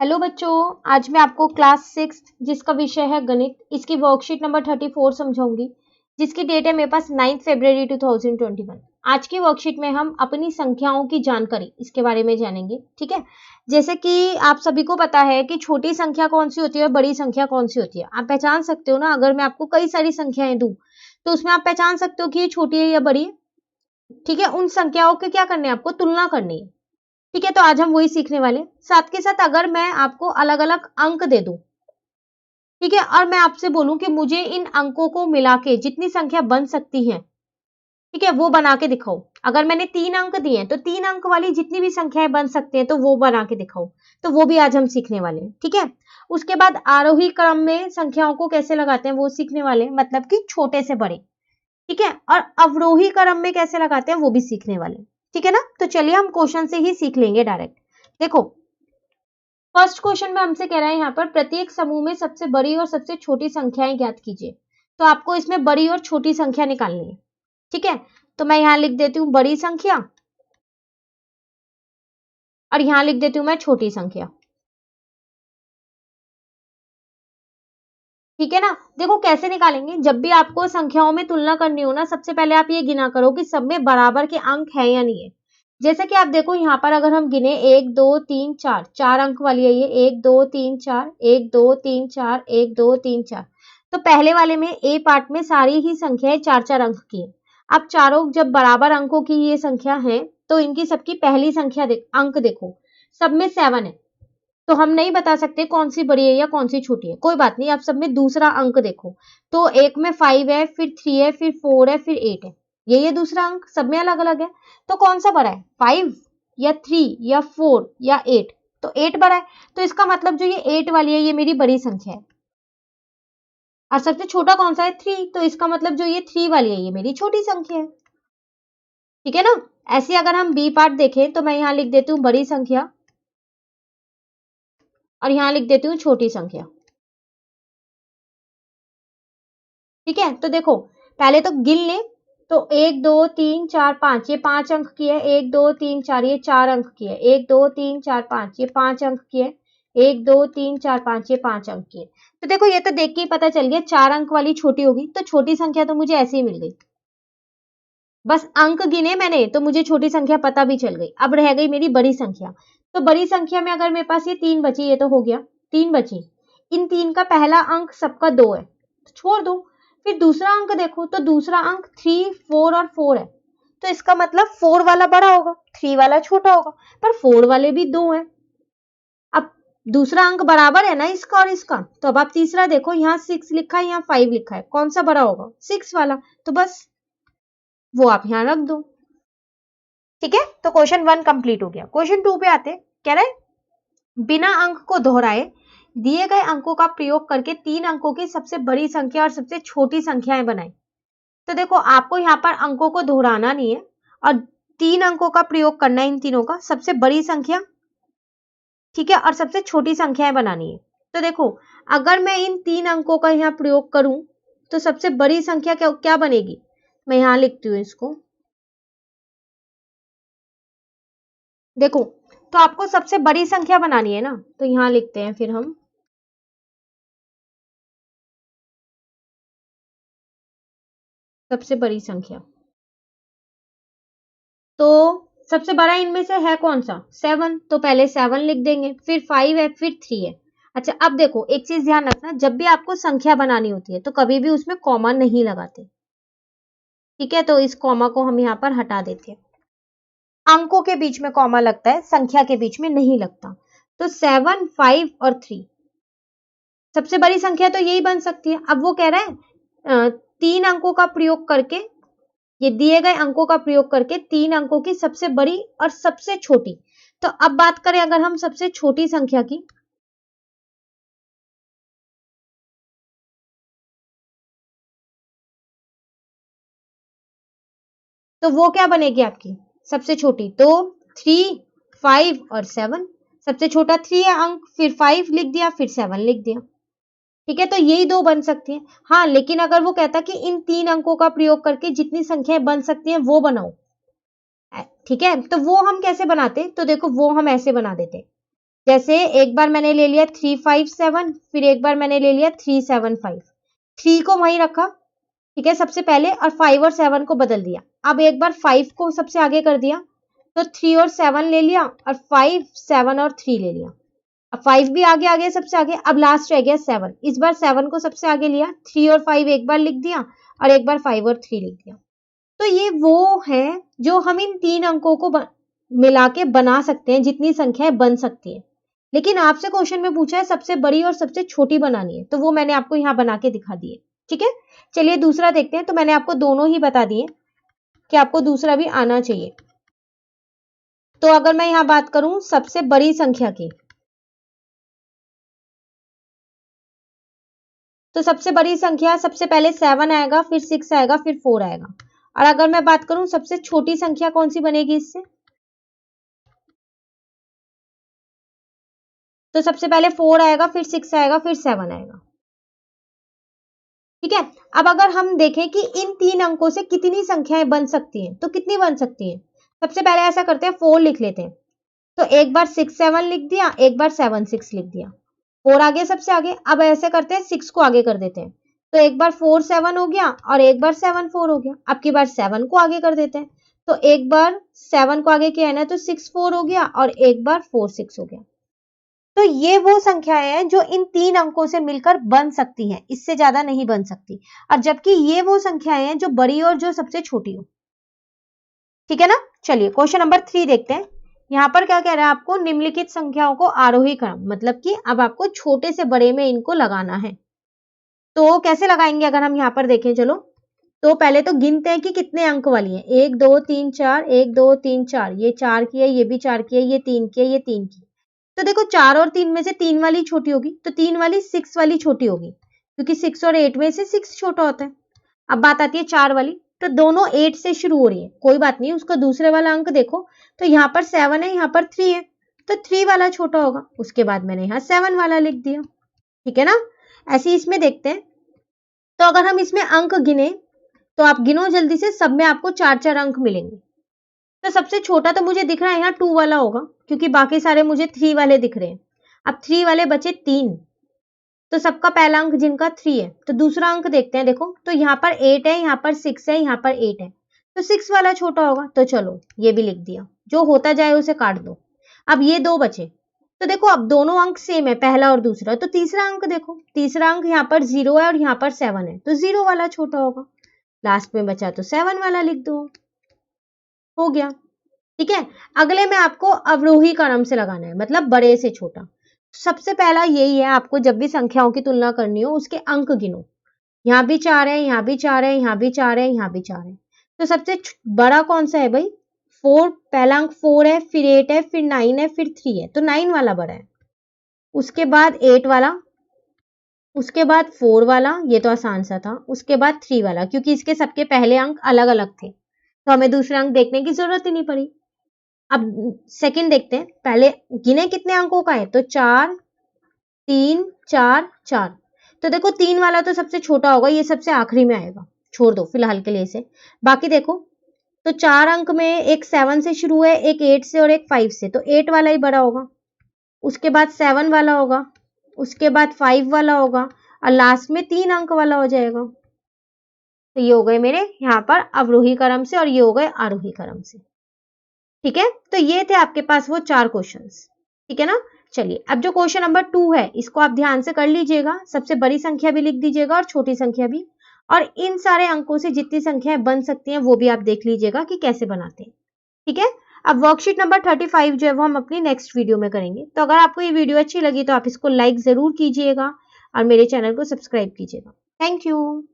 Hello बच्चों, आज मैं आपको क्लास 6 जिसका विषय है गणित, इसकी वर्कशीट नंबर 34 समझाऊंगी, जिसकी डेट है मेरे पास 9 फरवरी 2021। आज की वर्कशीट में हम अपनी संख्याओं की जानकारी इसके बारे में जानेंगे। ठीक है, जैसे कि आप सभी को पता है कि छोटी संख्या कौन सी होती है और बड़ी संख्या कौन सी होती है। आप पहचान सकते हो ना, अगर मैं आपको कई सारी संख्याएं दूं तो उसमें आप पहचान सकते हो कि ये छोटी है या बड़ी है। ठीक है, उन संख्याओं के क्या करने, आपको तुलना करनी है। ठीक है, तो आज हम वही सीखने वाले। साथ के साथ अगर मैं आपको अलग अलग अंक दे दूं, ठीक है, और मैं आपसे बोलूं कि मुझे इन अंकों को मिला के जितनी संख्या बन सकती है, ठीक है, वो बना के दिखाओ। अगर मैंने 3 अंक दिए हैं तो 3 अंक वाली जितनी भी संख्याएं बन सकती हैं तो वो बना के दिखाओ। तो वो भी आज हम सीखने वाले हैं। ठीक है, उसके बाद आरोही क्रम में संख्याओं को कैसे लगाते हैं वो सीखने वाले हैं, मतलब कि छोटे से बड़े। ठीक है, और अवरोही क्रम में कैसे लगाते हैं वो भी सीखने वाले हैं। ठीक है ना, तो चलिए हम क्वेश्चन से ही सीख लेंगे डायरेक्ट। देखो, फर्स्ट क्वेश्चन में हमसे कह रहा है यहाँ पर प्रत्येक समूह में सबसे बड़ी और सबसे छोटी संख्याएं ज्ञात कीजिए। तो आपको इसमें बड़ी और छोटी संख्या निकालनी है। ठीक है, तो मैं यहाँ लिख देती हूँ बड़ी संख्या और यहाँ लिख देती हूँ मैं छोटी संख्या। ठीक है ना, देखो कैसे निकालेंगे। जब भी आपको संख्याओं में तुलना करनी हो ना, सबसे पहले आप ये गिना करो कि सब में बराबर के अंक है या नहीं है। जैसे कि आप देखो यहाँ पर अगर हम गिने 1 2 3 4, 4 अंक वाली है ये, 1 2 3 4, 1 2 3 4, 1 2 3 4। तो पहले वाले में ए पार्ट में सारी ही संख्याएं 4 4 अंक की है। अब चारों जब बराबर अंकों की ये संख्या है तो इनकी सबकी पहली संख्या अंक देखो, सब में 7 है। तो हम नहीं बता सकते कौन सी बड़ी है या कौन सी छोटी है। कोई बात नहीं, आप सब में दूसरा अंक देखो, तो एक में 5 है, फिर 3 है, फिर 4 है, फिर 8 है। ये दूसरा अंक सब में अलग अलग है। तो कौन सा बड़ा है, 5 या 3 या 4 या 8? तो 8 बड़ा है। तो इसका मतलब जो ये 8 वाली है ये मेरी बड़ी संख्या है। और सबसे छोटा कौन सा है, 3। तो इसका मतलब जो ये 3 वाली है ये मेरी छोटी संख्या है। ठीक है ना। ऐसे अगर हम बी पार्ट देखें तो मैं यहाँ लिख देती हूँ बड़ी संख्या और यहाँ लिख देती हूँ छोटी संख्या। ठीक है, तो देखो पहले तो गिन ले। तो 1 2 3 4 5, ये 5 अंक की है। 1 2 3 4, ये 4 अंक की है। 1 2 3 4 5, ये 5 अंक की है। 1 2 3 4 5, ये 5 अंक की है। तो देखो ये तो देख के ही पता चल गया 4 अंक वाली छोटी होगी, तो छोटी संख्या तो मुझे ऐसे ही मिल गई। बस अंक गिने मैंने तो मुझे छोटी संख्या पता भी चल गई। अब रह गई मेरी बड़ी संख्या। तो बड़ी संख्या में अगर मेरे पास ये 3 बची, ये तो हो गया 3 बची। इन 3 का पहला अंक सबका 2 है, तो छोड़ दो। फिर दूसरा अंक देखो, तो दूसरा अंक 3 4 और 4 है। तो इसका मतलब 4 वाला बड़ा होगा, 3 वाला छोटा होगा। पर 4 वाले भी 2 हैं। अब दूसरा अंक बराबर है ना इसका और इसका। तो अब आप तीसरा देखो, यहाँ 6 लिखा है, यहाँ 5 लिखा है, कौन सा बड़ा होगा, 6 वाला। तो बस वो आप यहाँ रख दो। ठीक है, तो क्वेश्चन 1 कंप्लीट हो गया। क्वेश्चन 2 पे आते, कह रहे बिना अंक को दोहराए दिए गए अंकों का प्रयोग करके 3 अंकों की सबसे बड़ी संख्या और सबसे छोटी संख्याएं बनाएं। तो देखो आपको यहाँ पर अंकों को दोहराना नहीं है और 3 अंकों का प्रयोग करना है, इन तीनों का सबसे बड़ी संख्या, ठीक है, और सबसे छोटी संख्याएं बनानी है। तो देखो अगर मैं इन 3 अंकों का यहाँ प्रयोग करूं तो सबसे बड़ी संख्या क्या क्या बनेगी। मैं यहाँ लिखती हूँ इसको। देखो तो आपको सबसे बड़ी संख्या बनानी है ना, तो यहाँ लिखते हैं फिर हम सबसे बड़ी संख्या। तो सबसे बड़ा इनमें से है कौन सा, 7। तो पहले 7 लिख देंगे, फिर 5 है, फिर 3 है। अच्छा अब देखो एक चीज ध्यान रखना, जब भी आपको संख्या बनानी होती है तो कभी भी उसमें कॉमा नहीं लगाते। ठीक है, तो इस कॉमा को हम यहाँ पर हटा देते हैं। अंकों के बीच में कॉमा लगता है, संख्या के बीच में नहीं लगता। तो 7 5 और 3 सबसे बड़ी संख्या तो यही बन सकती है। अब वो कह रहा है 3 अंकों का प्रयोग करके, ये दिए गए अंकों का प्रयोग करके 3 अंकों की सबसे बड़ी और सबसे छोटी। तो अब बात करें अगर हम सबसे छोटी संख्या की, तो वो क्या बनेगी आपकी सबसे छोटी। तो 3 5 और 7, सबसे छोटा 3 है अंक, फिर 5 लिख दिया, फिर 7 लिख दिया। ठीक है, तो यही दो बन सकती हैं। हाँ लेकिन अगर वो कहता कि इन 3 अंकों का प्रयोग करके जितनी संख्याएं बन सकती हैं वो बनाओ, ठीक है, तो वो हम कैसे बनाते, तो देखो वो हम ऐसे बना देते। जैसे एक बार मैंने ले लिया 357, फिर एक बार मैंने ले लिया 375, 3 को वहीं रखा, ठीक है, सबसे पहले, और 5 और 7 को बदल दिया। अब एक बार 5 को सबसे आगे कर दिया, तो 3 और 7 ले लिया, और 5, 7 और 3 ले लिया। अब 5 भी आगे आ गया सबसे आगे, अब लास्ट रह गया 7। इस बार 7 को सबसे आगे लिया, 3 और 5 एक बार लिख दिया, और एक बार 5 और 3 लिख दिया। तो ये वो है जो हम इन 3 अंकों को मिला के बना सकते हैं, जितनी संख्याएं बन सकती है। लेकिन आपसे क्वेश्चन में पूछा है सबसे बड़ी और सबसे छोटी बनानी है, तो वो मैंने आपको यहाँ बना के दिखा दी है। ठीक है, चलिए दूसरा देखते हैं। तो मैंने आपको दोनों ही बता दिए कि आपको दूसरा भी आना चाहिए। तो अगर मैं यहाँ बात करूं सबसे बड़ी संख्या की, तो सबसे बड़ी संख्या सबसे पहले 7 आएगा, फिर 6 आएगा, फिर 4 आएगा। और अगर मैं बात करूं सबसे छोटी संख्या कौन सी बनेगी इससे, तो सबसे पहले 4 आएगा, फिर 6 आएगा, फिर 7 आएगा। ठीक है, अब अगर हम देखें कि इन 3 अंकों से कितनी संख्याएं बन सकती हैं, तो कितनी बन सकती हैं। सबसे पहले ऐसा करते हैं, 4 लिख लेते हैं। तो एक बार 6 7 लिख दिया, एक बार 7 6 लिख दिया, 4 आगे सबसे आगे। अब ऐसे करते हैं, 6 को आगे कर देते हैं। तो एक बार 4 7 हो गया, और एक बार 7 4 हो गया। अब की बार 7 को आगे कर देते हैं। तो एक बार 7 को आगे किया है ना, तो 6 4 हो गया, और एक बार 4 6 हो गया। तो ये वो संख्याएं हैं जो इन 3 अंकों से मिलकर बन सकती हैं, इससे ज्यादा नहीं बन सकती। और जबकि ये वो संख्याएं हैं जो बड़ी और जो सबसे छोटी हो। ठीक है ना, चलिए क्वेश्चन नंबर 3 देखते हैं। यहाँ पर क्या कह रहा है आपको, निम्नलिखित संख्याओं को आरोही क्रम, मतलब कि अब आपको छोटे से बड़े में इनको लगाना है। तो कैसे लगाएंगे, अगर हम यहाँ पर देखें, चलो तो पहले तो गिनते हैं कि कितने अंक वाली है। 1 2 3 4, 1 2 3 4, ये 4 की है, ये भी 4 की है, ये 3 की है, ये 3 की। तो देखो 4 और 3 में से 3 वाली छोटी होगी, तो 3 वाली 6 वाली छोटी होगी, क्योंकि 6 और 8 में से 6 छोटा होता है। अब बात आती है 4 वाली, तो दोनों 8 से शुरू हो रही है, कोई बात नहीं, उसका दूसरे वाला अंक देखो, तो यहाँ पर 7 है, यहाँ पर 3 है, तो 3 वाला छोटा होगा। उसके बाद मैंने यहाँ 7 वाला लिख दिया। ठीक है ना, ऐसे ही इसमें देखते हैं। तो अगर हम इसमें अंक गिने, तो आप गिनो जल्दी से, सब में आपको 4 4 अंक मिलेंगे। तो सबसे छोटा तो मुझे दिख रहा है यहाँ 2 वाला होगा, क्योंकि बाकी सारे मुझे 3 वाले दिख रहे हैं। अब 3 वाले बचे 3, तो सबका पहला अंक जिनका 3 है, तो दूसरा अंक देखते हैं। देखो तो यहाँ पर 8 है, यहाँ पर 6 है, यहाँ पर 8 है, तो 6 वाला छोटा होगा। तो चलो ये भी लिख दिया, जो होता जाए उसे काट दो। अब ये 2 बचे, तो देखो अब दोनों अंक सेम है, पहला और दूसरा। तो तीसरा अंक देखो, तीसरा अंक यहाँ पर 0 है और यहाँ पर 7 है, तो 0 वाला छोटा होगा। लास्ट में बचा तो 7 वाला लिख दो, हो गया। ठीक है, अगले में आपको अवरोही क्रम से लगाना है, मतलब बड़े से छोटा। सबसे पहला यही है, आपको जब भी संख्याओं की तुलना करनी हो उसके अंक गिनो। यहाँ भी 4 है, यहाँ भी 4 है, यहाँ भी 4 है, यहाँ भी 4 है, तो सबसे बड़ा कौन सा है भाई, 4। पहला अंक 4 है, फिर 8 है, फिर 9 है, फिर 3 है, तो 9 वाला बड़ा है। उसके बाद 8 वाला, उसके बाद 4 वाला, ये तो आसान सा था। उसके बाद 3 वाला, क्योंकि इसके सबके पहले अंक अलग अलग थे, तो हमें दूसरे अंक देखने की जरूरत ही नहीं पड़ी। अब सेकंड देखते हैं, पहले गिने कितने अंकों का है, तो 4 3 4 4। तो देखो 3 वाला तो सबसे छोटा होगा, ये सबसे आखिरी में आएगा, छोड़ दो फिलहाल के लिए इसे। बाकी देखो, तो 4 अंक में एक 7 से शुरू है, एक 8 से और एक 5 से, तो 8 वाला ही बड़ा होगा। उसके बाद 7 वाला होगा, उसके बाद 5 वाला होगा, और लास्ट में 3 अंक वाला हो जाएगा। तो ये हो गए मेरे यहाँ पर अवरोही क्रम से, और ये हो गए आरोही क्रम से। ठीक है, तो ये थे आपके पास वो 4 क्वेश्चंस। ठीक है ना, चलिए अब जो क्वेश्चन नंबर 2 है, इसको आप ध्यान से कर लीजिएगा। सबसे बड़ी संख्या भी लिख दीजिएगा और छोटी संख्या भी, और इन सारे अंकों से जितनी संख्याएं बन सकती हैं वो भी आप देख लीजिएगा कि कैसे बनाते हैं। ठीक है, अब वर्कशीट नंबर 35 जो है वो हम अपनी नेक्स्ट वीडियो में करेंगे। तो अगर आपको ये वीडियो अच्छी लगी तो आप इसको लाइक जरूर कीजिएगा और मेरे चैनल को सब्सक्राइब कीजिएगा। Thank you.